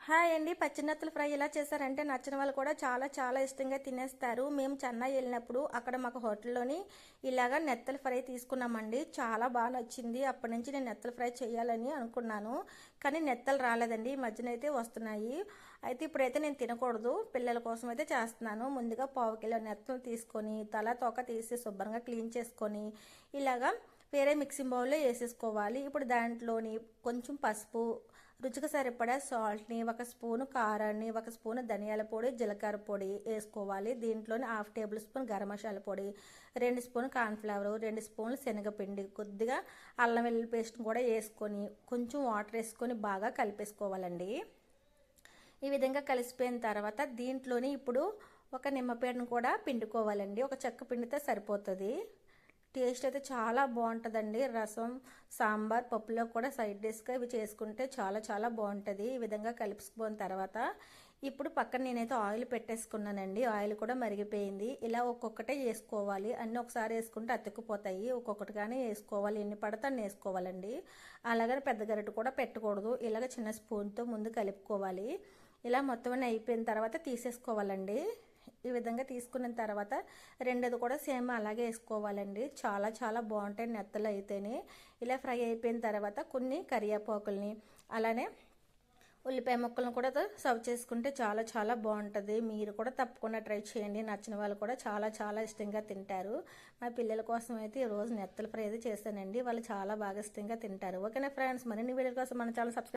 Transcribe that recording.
Hi అండి. పచ్చినత్తలు fry ఎలా చేశారంటే నచ్చిన వాళ్ళు కూడా చాలా చాలా ఇష్టంగా తినేస్తారు. మేము చెన్నై వెళ్ళినప్పుడు అక్కడ మాకు హోటల్లోని ఇలాగా నెత్తల ఫ్రై తీసుకున్నామండి. చాలా బాగా నచ్చింది. అప్పటి నుంచి నేను నెత్తల ఫ్రై చేయాలని అనుకున్నాను, కానీ నెత్తలు రాలేదండి. ఈ మధ్యన అయితే వస్తున్నాయి. అయితే ఇప్పుడైతే నేను తినకూడదు, పిల్లల కోసం అయితే చేస్తున్నాను. ముందుగా 1/2 కిలో నెత్తలు తీసుకొని తల తోక తీసి శుభ్రంగా క్లీన్ చేసుకొని ఇలాగా వేరే మిక్సింగ్ బౌల్లో వేసేసుకోవాలి. ఇప్పుడు దాంట్లోని కొంచెం పసుపు, రుచికి సరిపడా సాల్ట్ని, 1 స్పూను కారాన్ని, 1 స్పూను ధనియాల పొడి, జీలకర్ర పొడి వేసుకోవాలి. దీంట్లోని 1/2 టేబుల్ స్పూన్ గరం మసాలా పొడి, 2 స్పూన్ కార్న్ఫ్లవర్, 2 స్పూన్లు శనగపిండి, కొద్దిగా అల్లం వెల్లుల్లి పేస్ట్ కూడా వేసుకొని కొంచెం వాటర్ వేసుకొని బాగా కలిపేసుకోవాలండి. ఈ విధంగా కలిసిపోయిన తర్వాత దీంట్లోని ఇప్పుడు ఒక నిమ్మపేడను కూడా పిండుకోవాలండి. ఒక చెక్క పిండితే సరిపోతుంది. టేస్ట్ అయితే చాలా బాగుంటుందండి. రసం, సాంబార్, పప్పులో కూడా సైడ్ డిష్గా ఇవి చేసుకుంటే చాలా చాలా బాగుంటుంది. ఈ విధంగా కలుపుకున్న తర్వాత ఇప్పుడు పక్కన నేనైతే ఆయిల్ పెట్టేసుకున్నానండి. ఆయిల్ కూడా మరిగిపోయింది. ఇలా ఒక్కొక్కటే వేసుకోవాలి. అన్నీ ఒకసారి వేసుకుంటే అతుక్కుపోతాయి. ఒక్కొక్కటిగానే వేసుకోవాలి. ఎన్ని పడితే అన్ని వేసుకోవాలండి. అలాగని పెద్ద గరిటె కూడా పెట్టకూడదు. ఇలాగ చిన్న స్పూన్తో ముందు కలుపుకోవాలి. ఇలా మొత్తం అన్నీ అయిపోయిన తర్వాత తీసేసుకోవాలండి. ఈ విధంగా తీసుకున్న తర్వాత రెండోది కూడా సేమ్ అలాగే వేసుకోవాలండి. చాలా చాలా బాగుంటాయి నెత్తలు అయితేనే. ఇలా ఫ్రై అయిపోయిన తర్వాత కొన్ని కరివేపాకుల్ని, అలానే ఉల్లిపాయ ముక్కలను కూడా సర్వ్ చేసుకుంటే చాలా చాలా బాగుంటుంది. మీరు కూడా తప్పకుండా ట్రై చేయండి. నచ్చిన వాళ్ళు కూడా చాలా చాలా ఇష్టంగా తింటారు. మా పిల్లల కోసం అయితే ఈరోజు నెత్తల ఫ్రై అయితే చేశానండి. వాళ్ళు చాలా బాగా ఇష్టంగా తింటారు. ఓకేనా ఫ్రెండ్స్, మరిన్ని వీడియోల కోసం మన ఛానల్ సబ్స్క్రైబ్